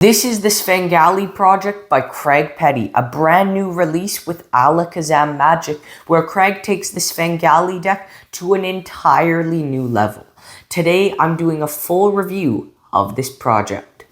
This is the Svengali Project by Craig Petty, a brand new release with Alakazam magic, where Craig takes the Svengali deck to an entirely new level. Today, I'm doing a full review of this project.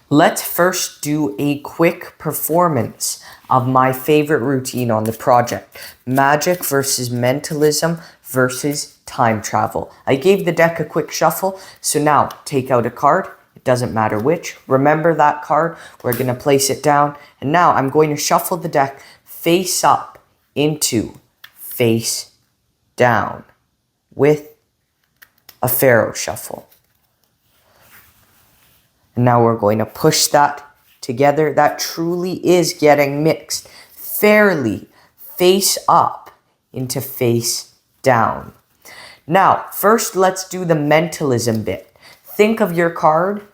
Let's first do a quick performance of my favorite routine on the project: magic versus mentalism versus time travel. I gave the deck a quick shuffle, so now take out a card. It doesn't matter which. Remember that card. We're going to place it down, and now I'm going to shuffle the deck face up into face down with a pharaoh shuffle. And now we're going to push that together. That truly is getting mixed fairly face up into face down. Now, first let's do the mentalism bit. Think of your card.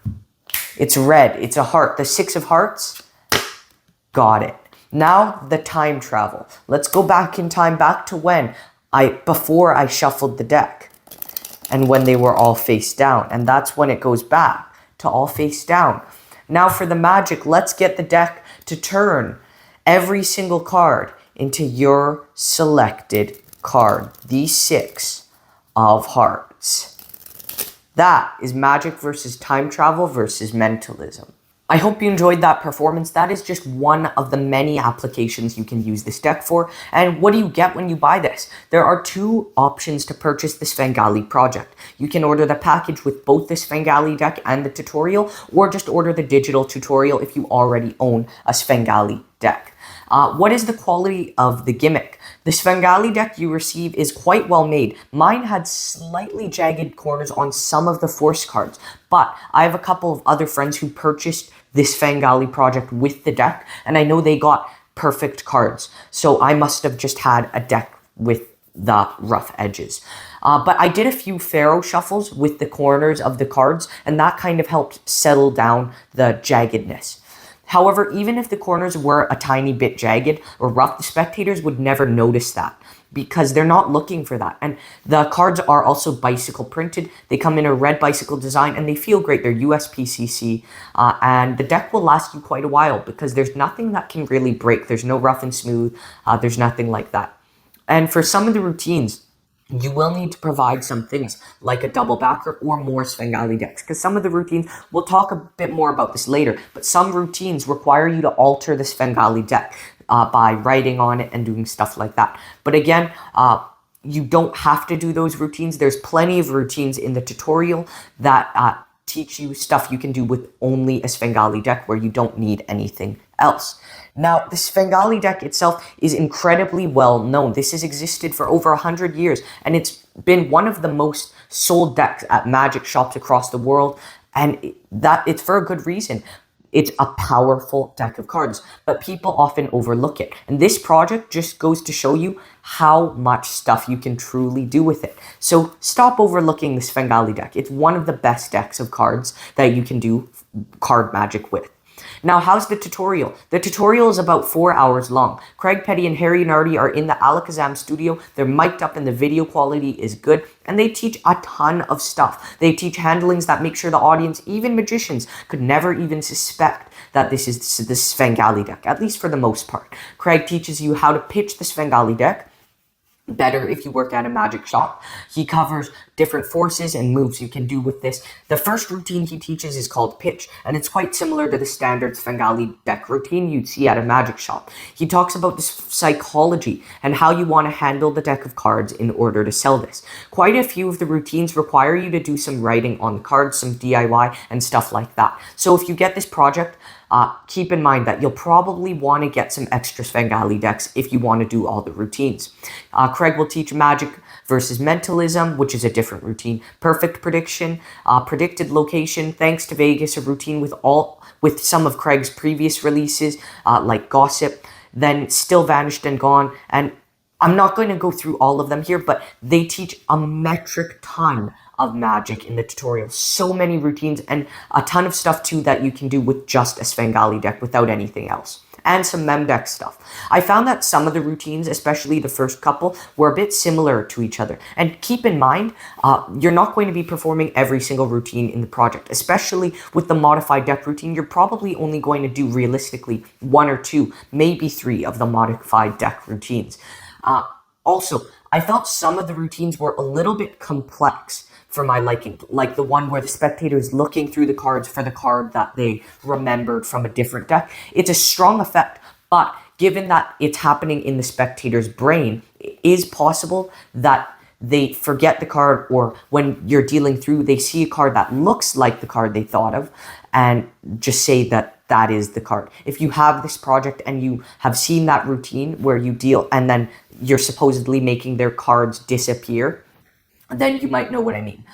It's red. It's a heart. The 6 of hearts. Got it. Now the time travel. Let's go back in time, back to before I shuffled the deck and when they were all face down. And that's when it goes back to all face down. Now for the magic, let's get the deck to turn every single card into your selected card. The 6 of hearts. That is magic versus time travel versus mentalism. I hope you enjoyed that performance. That is just one of the many applications you can use this deck for. And what do you get when you buy this? There are 2 options to purchase the Svengali Project. You can order the package with both the Svengali deck and the tutorial, or just order the digital tutorial if you already own a Svengali deck. What is the quality of the gimmick? The Svengali deck you receive is quite well made. Mine had slightly jagged corners on some of the force cards, but I have a couple of other friends who purchased this Svengali Project with the deck, and I know they got perfect cards. So I must have just had a deck with the rough edges. But I did a few pharaoh shuffles with the corners of the cards, and that kind of helped settle down the jaggedness. However, even if the corners were a tiny bit jagged or rough, the spectators would never notice that because they're not looking for that. And the cards are also bicycle printed. They come in a red bicycle design and they feel great. They're USPCC, and the deck will last you quite a while because there's nothing that can really break. There's no rough and smooth. There's nothing like that. And for some of the routines, you will need to provide some things like a double backer or more Svengali decks, because some of the routines, we'll talk a bit more about this later, but some routines require you to alter the Svengali deck by writing on it and doing stuff like that. But again, you don't have to do those routines. There's plenty of routines in the tutorial that teach you stuff you can do with only a Svengali deck where you don't need anything else. Now, the Svengali deck itself is incredibly well known. This has existed for over 100 years, and it's been one of the most sold decks at magic shops across the world, and it's for a good reason. It's a powerful deck of cards, but people often overlook it. And this project just goes to show you how much stuff you can truly do with it. So stop overlooking the Svengali deck. It's one of the best decks of cards that you can do card magic with. Now, how's the tutorial? The tutorial is about 4 hours long. Craig Petty and Harry Nardi are in the Alakazam studio. They're mic'd up and the video quality is good. And they teach a ton of stuff. They teach handlings that make sure the audience, even magicians, could never even suspect that this is the Svengali deck, at least for the most part. Craig teaches you how to pitch the Svengali deck better if you work at a magic shop. He covers different forces and moves you can do with this. The first routine he teaches is called pitch, and it's quite similar to the standard Svengali deck routine you'd see at a magic shop. He talks about this psychology and how you want to handle the deck of cards in order to sell this. Quite a few of the routines require you to do some writing on the cards, some DIY and stuff like that. So if you get this project, keep in mind that you'll probably want to get some extra Svengali decks if you want to do all the routines. Craig will teach magic versus mentalism, which is a different routine. Perfect prediction, predicted location, thanks to Vegas, a routine with some of Craig's previous releases, like Gossip, then Still Vanished and Gone. And I'm not going to go through all of them here, but they teach a metric ton of magic in the tutorial. So many routines and a ton of stuff too that you can do with just a Svengali deck without anything else. and some mem deck stuff. I found that some of the routines, especially the first couple, were a bit similar to each other. And keep in mind, you're not going to be performing every single routine in the project, especially with the modified deck routine. You're probably only going to do realistically 1 or 2, maybe 3 of the modified deck routines. Also, I felt some of the routines were a little bit complex for my liking, like the one where the spectator is looking through the cards for the card that they remembered from a different deck. It's a strong effect, but given that it's happening in the spectator's brain, it is possible that they forget the card, or when you're dealing through, they see a card that looks like the card they thought of and just say that that is the card. If you have this project and you have seen that routine where you deal and then you're supposedly making their cards disappear, then you might know what I mean.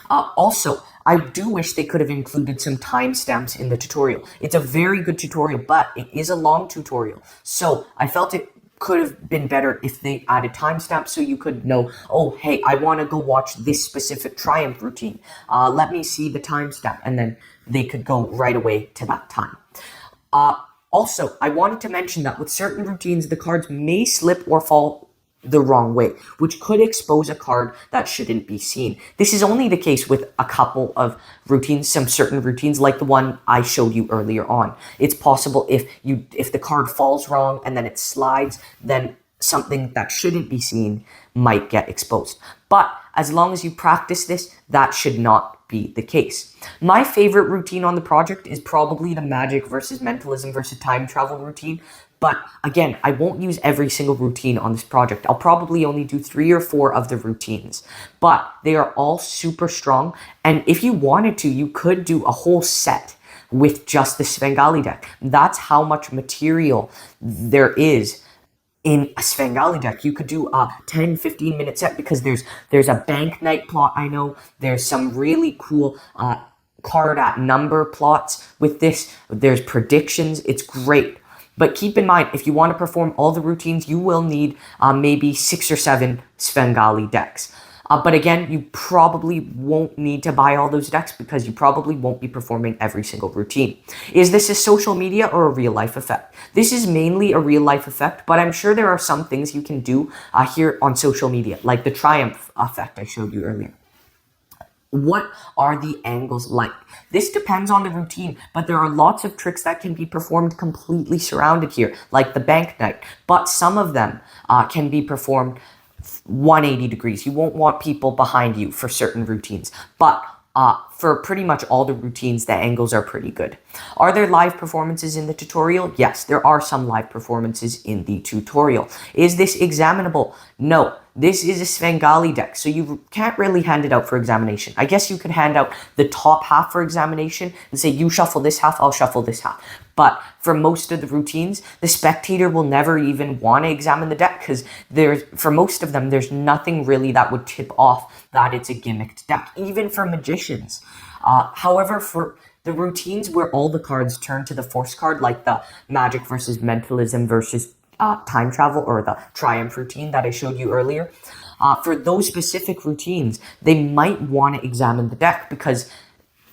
Also, I do wish they could have included some timestamps in the tutorial. It's a very good tutorial, but it is a long tutorial. So I felt it could have been better if they added timestamps so you could know, oh, hey, I want to go watch this specific Triumph routine. Let me see the timestamp, and then they could go right away to that time. Also, I wanted to mention that with certain routines, the cards may slip or fall the wrong way, which could expose a card that shouldn't be seen. This is only the case with a couple of routines, some certain routines like the one I showed you earlier on. It's possible if the card falls wrong and then it slides, then something that shouldn't be seen might get exposed. But as long as you practice this, that should not be the case. My favorite routine on the project is probably the magic versus mentalism versus time travel routine. But again, I won't use every single routine on this project. I'll probably only do 3 or 4 of the routines. But they are all super strong. And if you wanted to, you could do a whole set with just the Svengali deck. That's how much material there is in a Svengali deck. You could do a 10-15 minute set because there's a bank night plot, I know. There's some really cool card at number plots with this. There's predictions. It's great. But keep in mind, if you want to perform all the routines, you will need maybe 6 or 7 Svengali decks. But again, you probably won't need to buy all those decks because you probably won't be performing every single routine. Is this a social media or a real life effect? This is mainly a real life effect, but I'm sure there are some things you can do here on social media, like the Triumph effect I showed you earlier. What are the angles like? This depends on the routine, but there are lots of tricks that can be performed completely surrounded here, like the bank night. But some of them can be performed 180 degrees. You won't want people behind you for certain routines. But for pretty much all the routines, the angles are pretty good. Are there live performances in the tutorial? Yes, there are some live performances in the tutorial. Is this examinable? No. This is a Svengali deck, so you can't really hand it out for examination. I guess you could hand out the top half for examination and say, you shuffle this half, I'll shuffle this half. But for most of the routines, the spectator will never even want to examine the deck because for most of them, there's nothing really that would tip off that it's a gimmicked deck, even for magicians. However, for the routines where all the cards turn to the force card, like the magic versus mentalism versus time travel, or the Triumph routine that I showed you earlier, for those specific routines, they might want to examine the deck because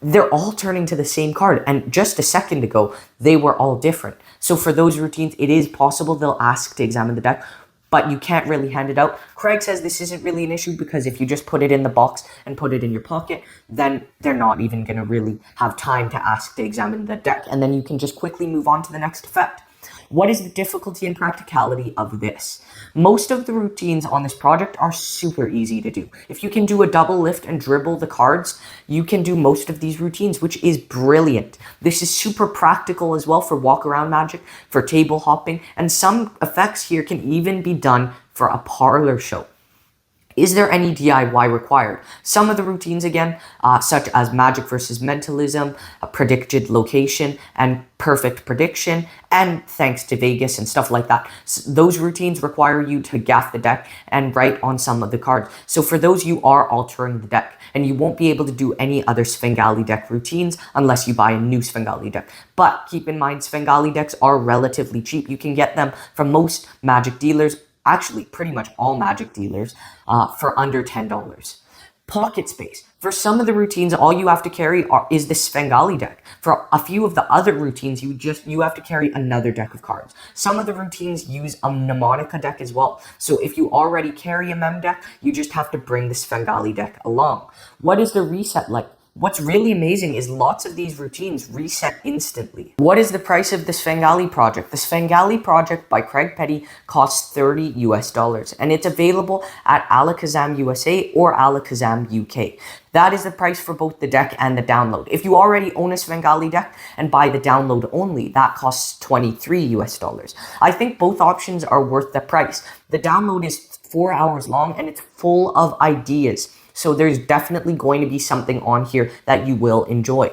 they're all turning to the same card. And just a second ago, they were all different. So for those routines, it is possible they'll ask to examine the deck, but you can't really hand it out. Craig says this isn't really an issue because if you just put it in the box and put it in your pocket, then they're not even going to really have time to ask to examine the deck. And then you can just quickly move on to the next effect. What is the difficulty and practicality of this? Most of the routines on this project are super easy to do. If you can do a double lift and dribble the cards, you can do most of these routines, which is brilliant. This is super practical as well for walk-around magic, for table hopping, and some effects here can even be done for a parlor show. Is there any DIY required? Some of the routines again, such as magic versus mentalism, predicted location, and perfect prediction, and thanks to Vegas and stuff like that. Those routines require you to gaff the deck and write on some of the cards. So for those, you are altering the deck, and you won't be able to do any other Svengali deck routines unless you buy a new Svengali deck. But keep in mind, Svengali decks are relatively cheap. You can get them from most magic dealers, actually pretty much all magic dealers, for under $10. Pocket space. For some of the routines, all you have to carry is the Svengali deck. For a few of the other routines, you have to carry another deck of cards. Some of the routines use a mnemonica deck as well. So if you already carry a mem deck, you just have to bring the Svengali deck along. What is the reset like? What's really amazing is lots of these routines reset instantly. What is the price of the Svengali Project? The Svengali Project by Craig Petty costs $30 US, and it's available at Alakazam USA or Alakazam UK. That is the price for both the deck and the download. If you already own a Svengali deck and buy the download only, that costs $23 US. I think both options are worth the price. The download is 4 hours long and it's full of ideas. So there's definitely going to be something on here that you will enjoy.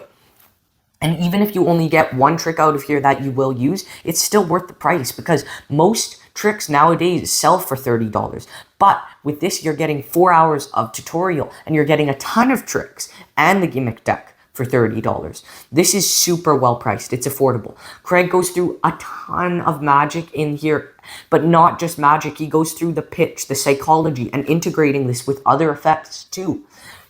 And even if you only get one trick out of here that you will use, it's still worth the price because most tricks nowadays sell for $30. But with this, you're getting 4 hours of tutorial and you're getting a ton of tricks and the gimmick deck for $30. This is super well priced. It's affordable. Craig goes through a ton of magic in here, but not just magic. He goes through the pitch, the psychology, and integrating this with other effects too.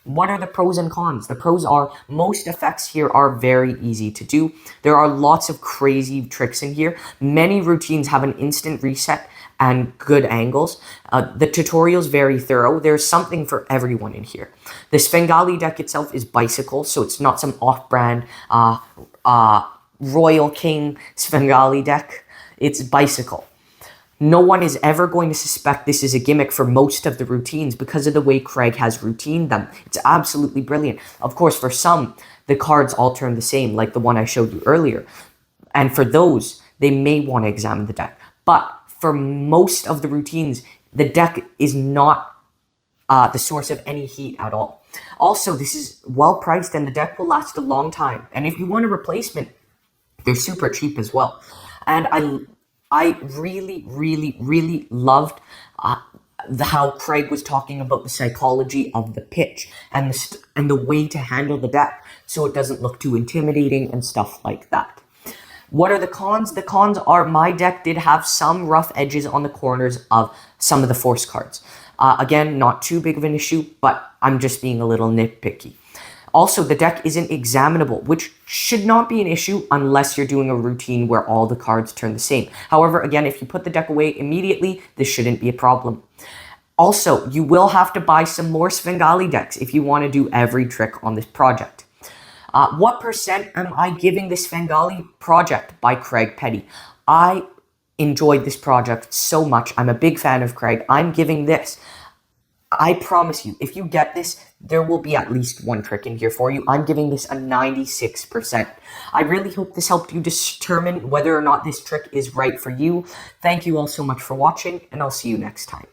What are the pros and cons? The pros are most effects here are very easy to do. There are lots of crazy tricks in here. Many routines have an instant reset and good angles. The tutorial's very thorough. There's something for everyone in here. The Svengali deck itself is bicycle, so it's not some off-brand Royal King Svengali deck. It's bicycle. No one is ever going to suspect this is a gimmick for most of the routines because of the way Craig has routined them. It's absolutely brilliant. Of course, for some, the cards all turn the same, like the one I showed you earlier. And for those, they may want to examine the deck. But for most of the routines, the deck is not the source of any heat at all. Also, this is well priced and the deck will last a long time. And if you want a replacement, they're super cheap as well. And I really, really, really loved how Craig was talking about the psychology of the pitch and the way to handle the deck so it doesn't look too intimidating and stuff like that. What are the cons? The cons are my deck did have some rough edges on the corners of some of the force cards. Again, not too big of an issue, but I'm just being a little nitpicky. Also, the deck isn't examinable, which should not be an issue unless you're doing a routine where all the cards turn the same. However, again, if you put the deck away immediately, this shouldn't be a problem. Also, you will have to buy some more Svengali decks if you want to do every trick on this project. What percent am I giving the Svengali Project by Craig Petty? I enjoyed this project so much. I'm a big fan of Craig. I'm giving this. I promise you, if you get this, there will be at least one trick in here for you. I'm giving this a 96%. I really hope this helped you determine whether or not this trick is right for you. Thank you all so much for watching, and I'll see you next time.